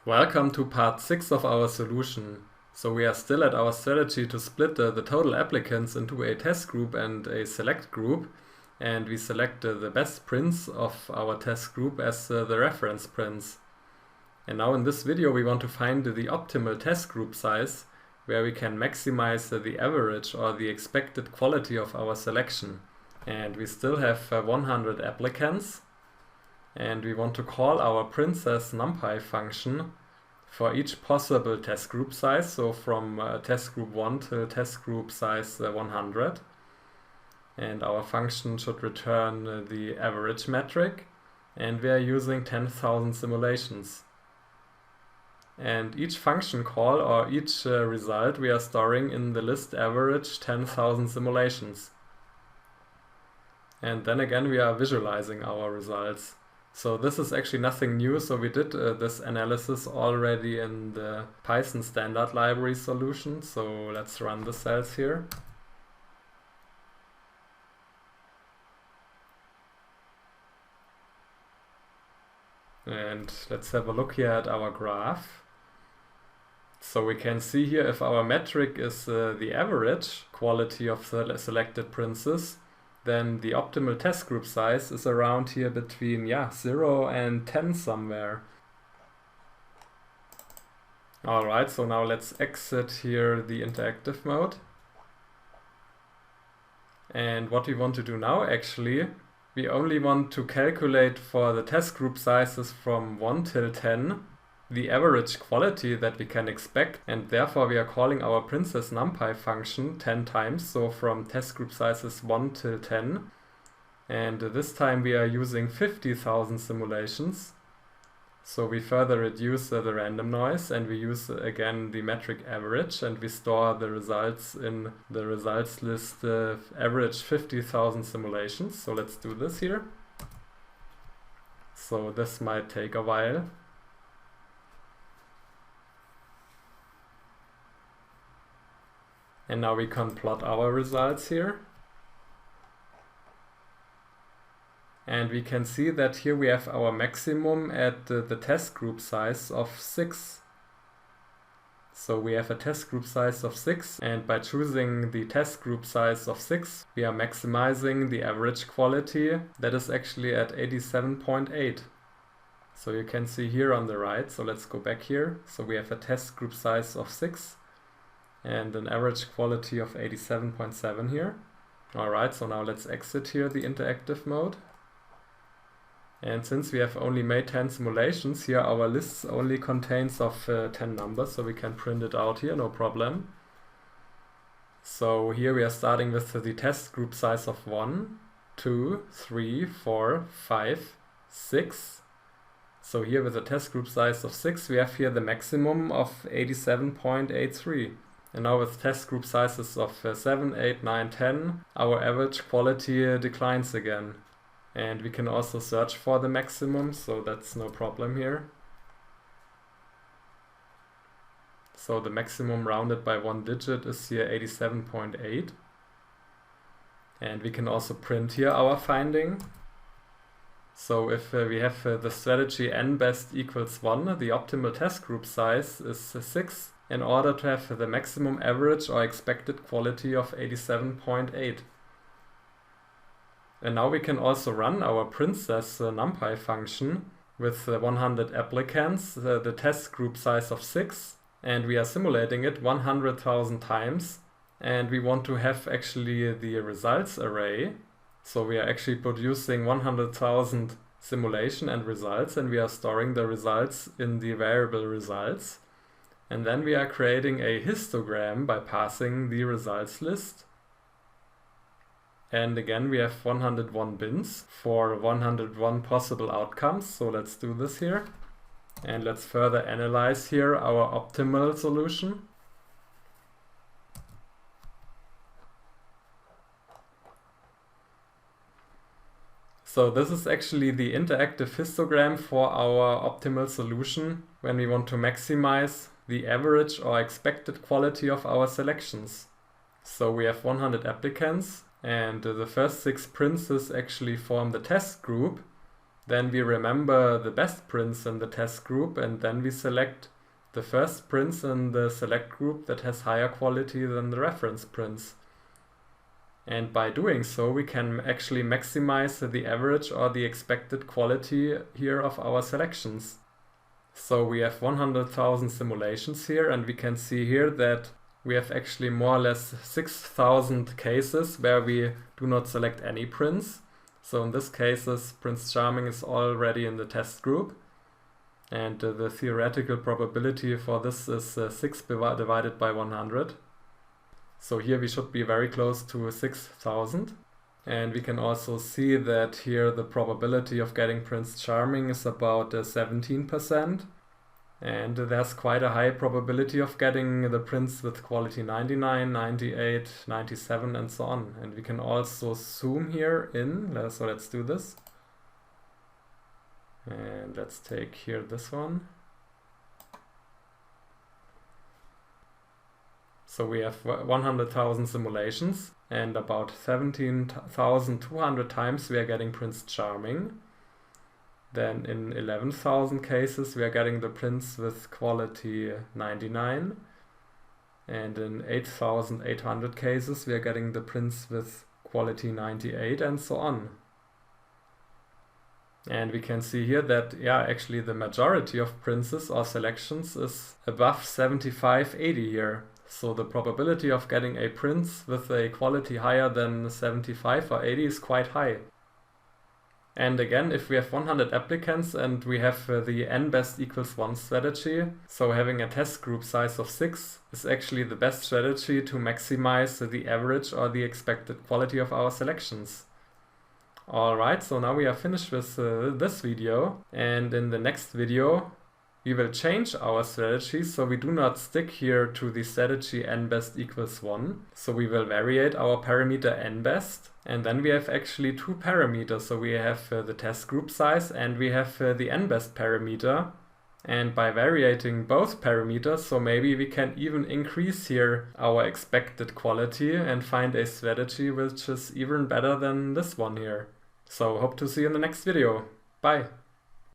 Welcome to part 6 of our solution. So we are still at our strategy to split the total applicants into a test group and a select group, and we select the best prints of our test group as the reference prints. And now in this video we want to find the optimal test group size, where we can maximize the average or the expected quality of our selection. And we still have 100 applicants. And we want to call our princess numpy function for each possible test group size, so from test group 1 to test group size 100. And our function should return the average metric, and we are using 10,000 simulations. And each function call or each result we are storing in the list average 10,000 simulations. And then again we are visualizing our results. So this is actually nothing new, so we did this analysis already in the Python standard library solution. So let's run the cells here. And let's have a look here at our graph. So we can see here if our metric is the average quality of the selected princes, then the optimal test group size is around here between 0 and 10 somewhere. Alright, so now let's exit here the interactive mode. And what we want to do now actually, we only want to calculate for the test group sizes from 1 till 10 the average quality that we can expect, and therefore we are calling our princess numpy function 10 times, so from test group sizes 1 till 10. And this time we are using 50,000 simulations. So we further reduce the random noise, and we use again the metric average, and we store the results in the results list average 50,000 simulations. So let's do this here. So this might take a while. And now we can plot our results here. And we can see that here we have our maximum at the test group size of 6. So we have a test group size of 6, and by choosing the test group size of 6, we are maximizing the average quality that is actually at 87.8. So you can see here on the right, so let's go back here. So we have a test group size of 6. And an average quality of 87.7 here. Alright, so now let's exit here the interactive mode. And since we have only made 10 simulations, here our list only contains of 10 numbers, so we can print it out here, no problem. So here we are starting with the test group size of 1, 2, 3, 4, 5, 6. So here with the test group size of 6, we have here the maximum of 87.83. And now with test group sizes of 7, 8, 9, 10, our average quality declines again. And we can also search for the maximum, so that's no problem here. So the maximum rounded by 1 digit is here 87.8. And we can also print here our finding. So if we have the strategy n best equals 1, the optimal test group size is 6. In order to have the maximum average or expected quality of 87.8. And now we can also run our princess numpy function with 100 applicants, the test group size of 6, and we are simulating it 100,000 times, and we want to have actually the results array. So we are actually producing 100,000 simulation and results, and we are storing the results in the variable results. And then we are creating a histogram by passing the results list. And again we have 101 bins for 101 possible outcomes. So let's do this here. And let's further analyze here our optimal solution. So this is actually the interactive histogram for our optimal solution when we want to maximize the average or expected quality of our selections. So we have 100 applicants, and the first 6 princes actually form the test group, then we remember the best prints in the test group, and then we select the first prints in the select group that has higher quality than the reference prints. And by doing so, we can actually maximize the average or the expected quality here of our selections. So we have 100,000 simulations here, and we can see here that we have actually more or less 6,000 cases where we do not select any prints. So in this cases, Prince Charming is already in the test group. And the theoretical probability for this is 6 divided by 100. So here we should be very close to 6,000. And we can also see that here the probability of getting Prince Charming is about 17%. And there's quite a high probability of getting the prints with quality 99, 98, 97 and so on. And we can also zoom here in, so let's do this. And let's take here this one. So we have 100,000 simulations, and about 17,200 times we are getting Prince Charming. Then in 11,000 cases we are getting the prints with quality 99. And in 8,800 cases we are getting the prints with quality 98 and so on. And we can see here that, actually the majority of prints or selections is above 75-80 here. So the probability of getting a print with a quality higher than 75 or 80 is quite high. And again, if we have 100 applicants and we have the n-best equals 1 strategy, so having a test group size of 6 is actually the best strategy to maximize the average or the expected quality of our selections. Alright, so now we are finished with this video, and in the next video we will change our strategy, so we do not stick here to the strategy n-best equals 1. So we will variate our parameter n-best, and then we have actually two parameters. So we have the test group size and we have the n-best parameter. And by variating both parameters, so maybe we can even increase here our expected quality and find a strategy which is even better than this one here. So hope to see you in the next video. Bye!